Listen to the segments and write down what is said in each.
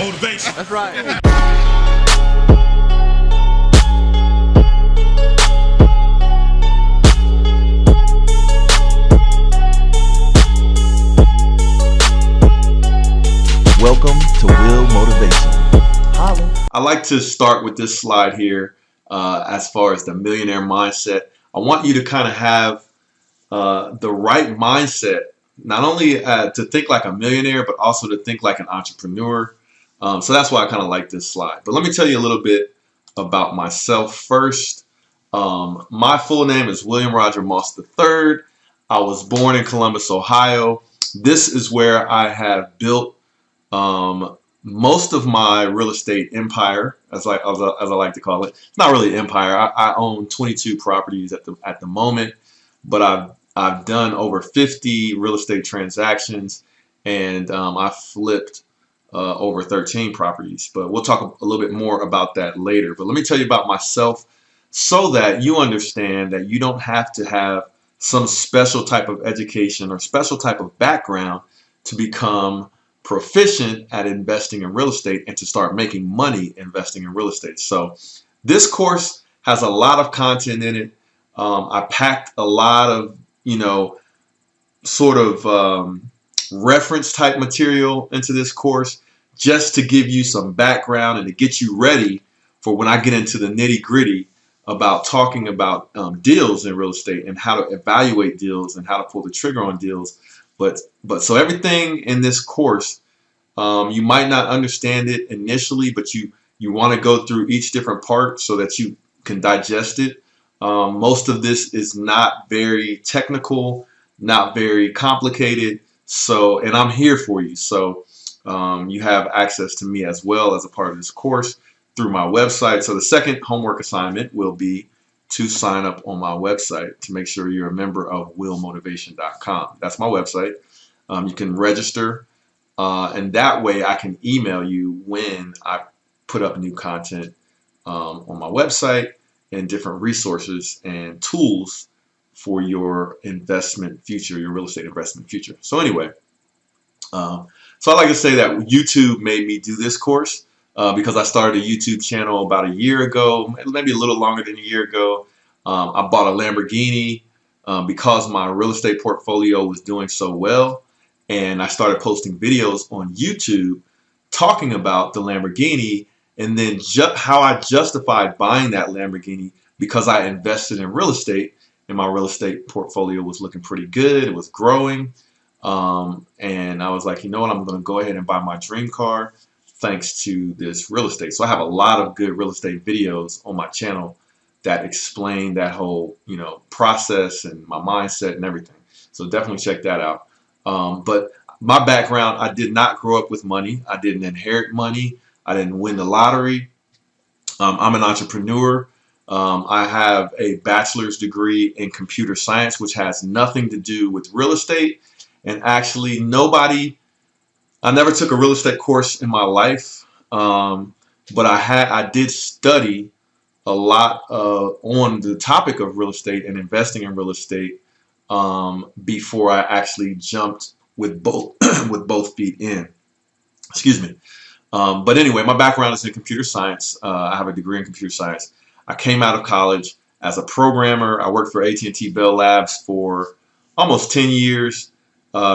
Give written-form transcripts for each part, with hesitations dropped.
motivation. That's right. Welcome to Will Motivation. I like to start with this slide here as far as the millionaire mindset. I want you to kind of have the right mindset, not only to think like a millionaire, but also to think like an entrepreneur. So that's why I kind of like this slide. But let me tell you a little bit about myself first. My full name is William Roger Moss III. I was born in Columbus, Ohio. This is where I have built most of my real estate empire, as I like to call it. It's not really empire. I own 22 properties at the moment, but I've done over 50 real estate transactions, and I flipped over 13 properties. But we'll talk a little bit more about that later. But let me tell you about myself so that you understand that you don't have to have some special type of education or special type of background to become proficient at investing in real estate and to start making money investing in real estate. So this course has a lot of content in it. I packed a lot of, sort of reference type material into this course just to give you some background and to get you ready for when I get into the nitty gritty about talking about deals in real estate and how to evaluate deals and how to pull the trigger on deals. But so everything in this course, you might not understand it initially, but you want to go through each different part so that you can digest it. Most of this is not very technical, not very complicated. So, and I'm here for you. So you have access to me as well as a part of this course through my website. So the second homework assignment will be to sign up on my website to make sure you're a member of willmotivation.com. That's my website. You can register, and that way I can email you when I put up new content on my website and different resources and tools for your investment future, your real estate investment future. So anyway, so I like to say that YouTube made me do this course. Because I started a YouTube channel about a year ago, maybe a little longer than a year ago. I bought a Lamborghini because my real estate portfolio was doing so well. And I started posting videos on YouTube talking about the Lamborghini and then how I justified buying that Lamborghini because I invested in real estate and my real estate portfolio was looking pretty good. It was growing. And I was like, you know what, I'm going to go ahead and buy my dream car thanks to this real estate. So I have a lot of good real estate videos on my channel that explain that whole, process and my mindset and everything. So definitely check that out. But my background, I did not grow up with money. I didn't inherit money. I didn't win the lottery. I'm an entrepreneur. I have a bachelor's degree in computer science, which has nothing to do with real estate. And actually I never took a real estate course in my life, but I did study a lot on the topic of real estate and investing in real estate before I actually jumped with both with both feet in. Excuse me. But anyway, my background is in computer science. I have a degree in computer science. I came out of college as a programmer. I worked for AT&T Bell Labs for almost 10 years.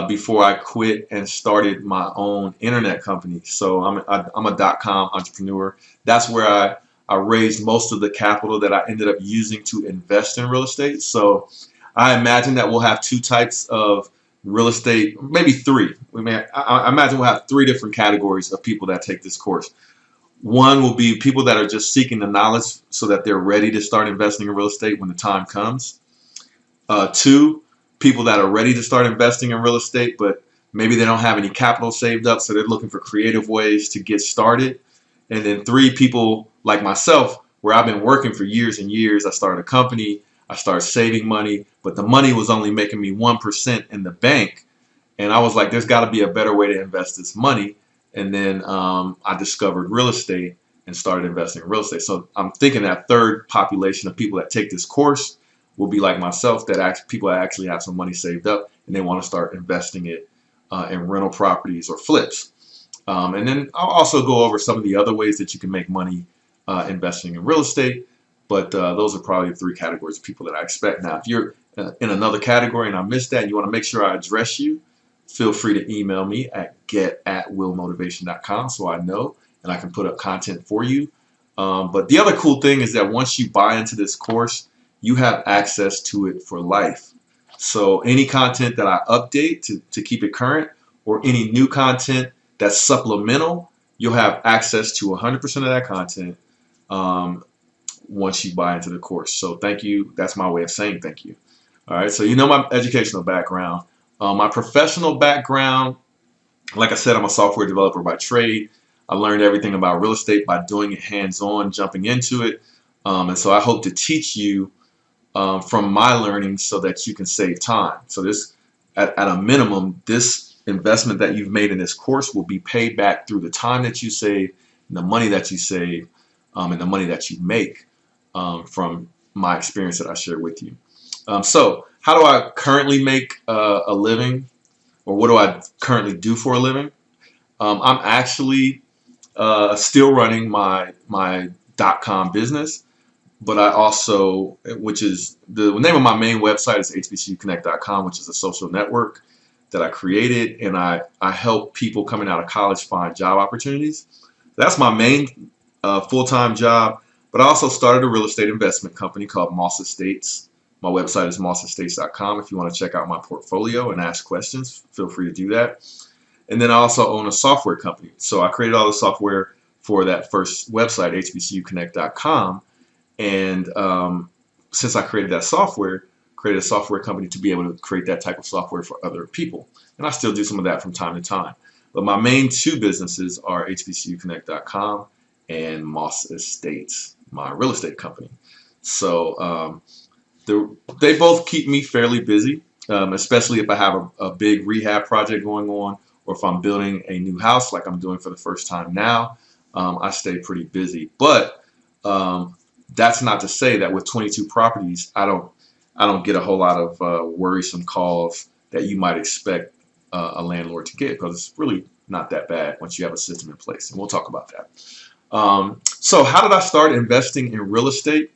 Before I quit and started my own internet company. So I'm a .com entrepreneur. That's where I raised most of the capital that I ended up using to invest in real estate. So I imagine that we'll have two types of real estate, maybe three. I imagine we'll have three different categories of people that take this course. One will be people that are just seeking the knowledge so that they're ready to start investing in real estate when the time comes. Two, people that are ready to start investing in real estate, but maybe they don't have any capital saved up, so they're looking for creative ways to get started. And then three, people like myself, where I've been working for years and years. I started a company, I started saving money, but the money was only making me 1% in the bank. And I was like, there's got to be a better way to invest this money. And then I discovered real estate and started investing in real estate. So I'm thinking that third population of people that take this course will be like myself, people that actually have some money saved up and they want to start investing it in rental properties or flips. And then I'll also go over some of the other ways that you can make money investing in real estate. But those are probably the three categories of people that I expect. Now, if you're in another category and I missed that and you want to make sure I address you, feel free to email me at get@willmotivation.com so I know and I can put up content for you. But the other cool thing is that once you buy into this course, you have access to it for life. So any content that I update to keep it current or any new content that's supplemental, you'll have access to 100% of that content once you buy into the course. So thank you. That's my way of saying thank you. All right. So you know my educational background. My professional background, like I said, I'm a software developer by trade. I learned everything about real estate by doing it hands-on, jumping into it. And so I hope to teach you from my learning so that you can save time. So this, at a minimum, this investment that you've made in this course will be paid back through the time that you save, and the money that you save, and the money that you make from my experience that I share with you. So how do I currently make a living, or what do I currently do for a living? I'm actually still running my .com business, but I also, which is the name of my main website is hbcuconnect.com, which is a social network that I created, and I help people coming out of college find job opportunities. That's my main full-time job, but I also started a real estate investment company called Moss Estates. My website is mossestates.com. If you want to check out my portfolio and ask questions, feel free to do that. And then I also own a software company. So I created all the software for that first website, hbcuconnect.com. And since I created that software, created a software company to be able to create that type of software for other people. And I still do some of that from time to time. But my main two businesses are hbcuconnect.com and Moss Estates, my real estate company. So they both keep me fairly busy, especially if I have a big rehab project going on, or if I'm building a new house like I'm doing for the first time now. I stay pretty busy. But that's not to say that with 22 properties, I don't get a whole lot of worrisome calls that you might expect a landlord to get, because it's really not that bad once you have a system in place. And we'll talk about that. So how did I start investing in real estate?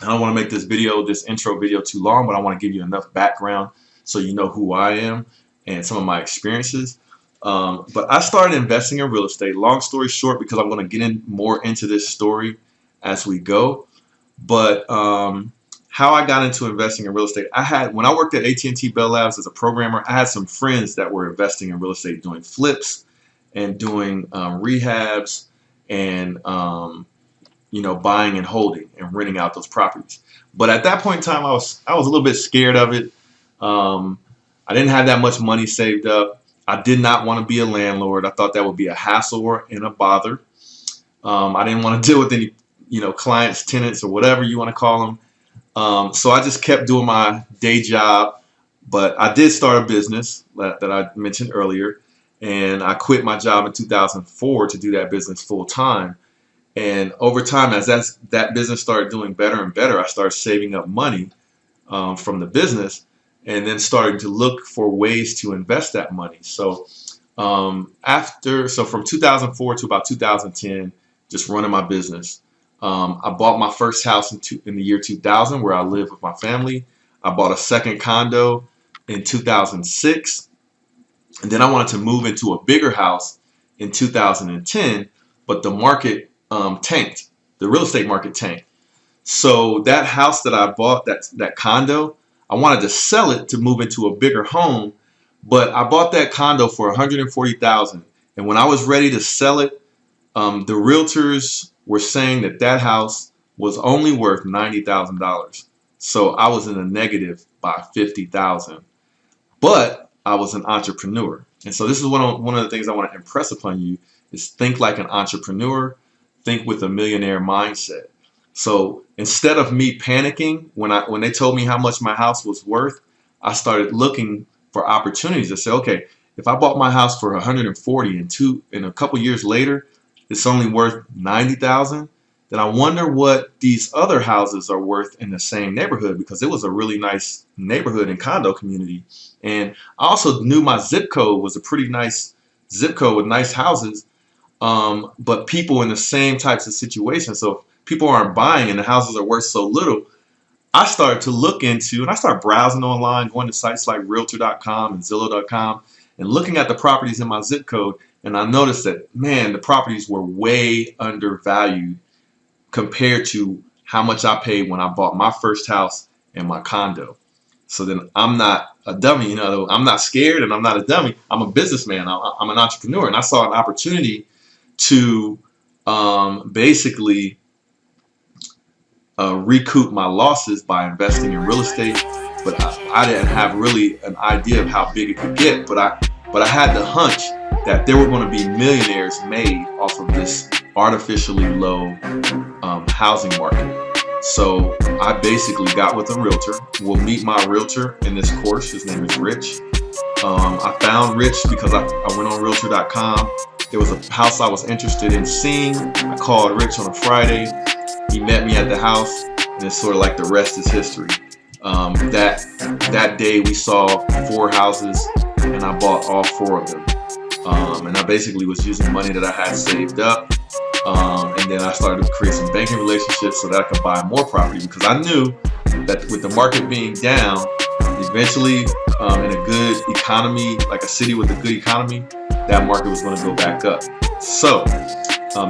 I don't want to make this intro video too long, but I want to give you enough background so you know who I am and some of my experiences. But I started investing in real estate, long story short, because I'm going to get more into this story as we go. But how I got into investing in real estate, when I worked at AT&T Bell Labs as a programmer, I had some friends that were investing in real estate, doing flips and doing rehabs and buying and holding and renting out those properties. But at that point in time, I was a little bit scared of it. I didn't have that much money saved up. I did not want to be a landlord. I thought that would be a hassle and a bother. I didn't want to deal with any, clients, tenants, or whatever you want to call them. So I just kept doing my day job. But I did start a business that I mentioned earlier, and I quit my job in 2004 to do that business full time. And over time, as that business started doing better and better, I started saving up money from the business, and then starting to look for ways to invest that money. So from 2004 to about 2010, just running my business, I bought my first house in the year 2000, where I live with my family. I bought a second condo in 2006, and then I wanted to move into a bigger house in 2010, but the market tanked. The real estate market tanked. So that house that I bought, that condo, I wanted to sell it to move into a bigger home, but I bought that condo for $140,000. And when I was ready to sell it, the realtors were saying that house was only worth $90,000. So I was in the negative by $50,000. But I was an entrepreneur. And so this is one of the things I want to impress upon you is think like an entrepreneur. Think with a millionaire mindset. So instead of me panicking when they told me how much my house was worth, I started looking for opportunities to say, okay, if I bought my house for 140 and a couple years later, it's only worth 90,000, then I wonder what these other houses are worth in the same neighborhood, because it was a really nice neighborhood and condo community. And I also knew my zip code was a pretty nice zip code with nice houses, but people in the same types of situations. So if people aren't buying and the houses are worth so little, I started to look into, and I started browsing online, going to sites like realtor.com and zillow.com and looking at the properties in my zip code. And I noticed that, man, the properties were way undervalued compared to how much I paid when I bought my first house and my condo. So then I'm not a dummy, I'm not scared and I'm not a dummy. I'm a businessman. I'm an entrepreneur. And I saw an opportunity to basically recoup my losses by investing in real estate. But I didn't have really an idea of how big it could get. But I had the hunch that there were going to be millionaires made off of this artificially low housing market. So I basically got with a realtor. We'll meet my realtor in this course. His name is Rich. I found Rich because I went on realtor.com. There was a house I was interested in seeing. I called Rich on a Friday. He met me at the house, and it's sort of like the rest is history. That day we saw 4 houses, and I bought all 4 of them. And I basically was using money that I had saved up. And then I started to create some banking relationships so that I could buy more property, because I knew that with the market being down, eventually in a good economy, like a city with a good economy, that market was going to go back up. So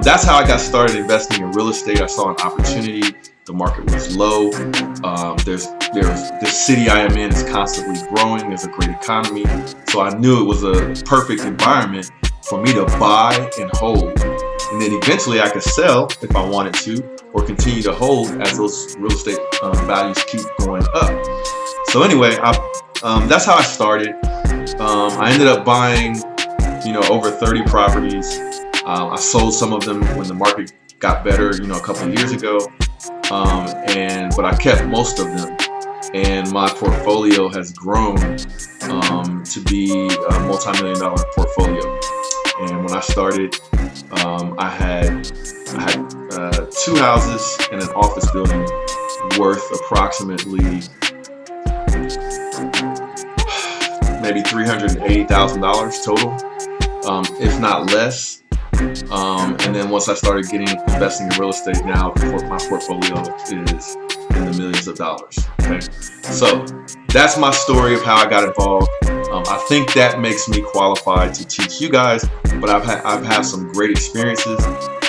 that's how I got started investing in real estate. I saw an opportunity. The market was low. The city I am in is constantly growing. There's a great economy. So I knew it was a perfect environment for me to buy and hold. And then eventually I could sell if I wanted to, or continue to hold as those real estate values keep going up. So anyway, that's how I started. I ended up buying, over 30 properties. I sold some of them when the market got better, a couple of years ago. But I kept most of them, and my portfolio has grown to be a multi-million-dollar portfolio. And when I started, I had 2 houses and an office building worth approximately maybe $380,000 total, if not less. And then once I started investing in real estate, now my portfolio is in the millions of dollars. Okay, so that's my story of how I got involved. I think that makes me qualified to teach you guys, but I've had some great experiences.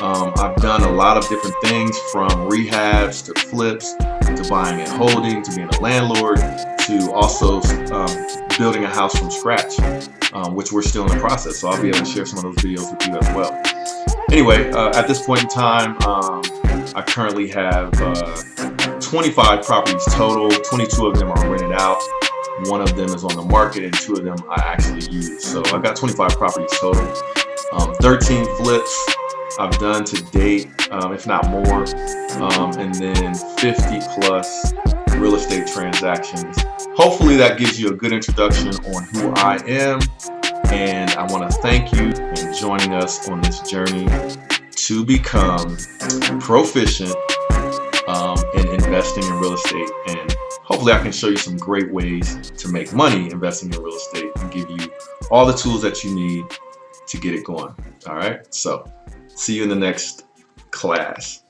I've done a lot of different things, from rehabs to flips to buying and holding to being a landlord to also building a house from scratch, which we're still in the process. So I'll be able to share some of those videos with you as well. Anyway, at this point in time, I currently have 25 properties total. 22 of them are rented out. 1 of them is on the market, and 2 of them I actually use. So I've got 25 properties total. 13 flips I've done to date, if not more, and then 50 plus real estate transactions. Hopefully that gives you a good introduction on who I am, and I want to thank you for joining us on this journey to become proficient in investing in real estate. And hopefully I can show you some great ways to make money investing in real estate and give you all the tools that you need to get it going. All right, so see you in the next class.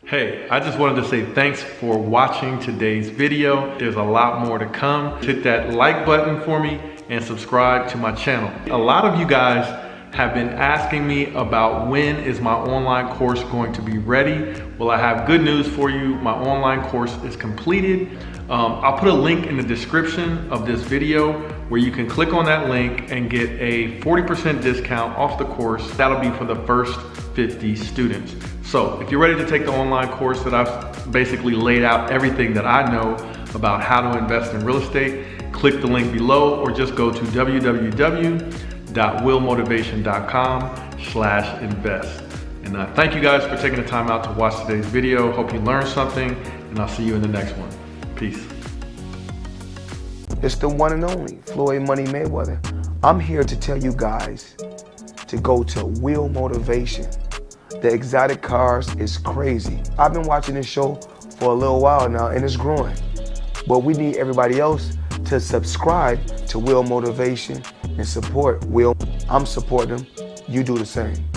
Hey, I just wanted to say thanks for watching today's video. There's a lot more to come. Hit that like button for me and subscribe to my channel. A lot of you guys have been asking me about when is my online course going to be ready. Well, I have good news for you. My online course is completed. I'll put a link in the description of this video where you can click on that link and get a 40% discount off the course. That'll be for the first 50 students. So if you're ready to take the online course that I've basically laid out everything that I know about how to invest in real estate, click the link below or just go to www.willmotivation.com/invest. And thank you guys for taking the time out to watch today's video. Hope you learned something, and I'll see you in the next one. Peace. It's the one and only Floyd Money Mayweather. I'm here to tell you guys to go to Will Motivation. The exotic cars is crazy. I've been watching this show for a little while now, and it's growing. But we need everybody else to subscribe to Will Motivation and support Will. I'm supporting him. You do the same.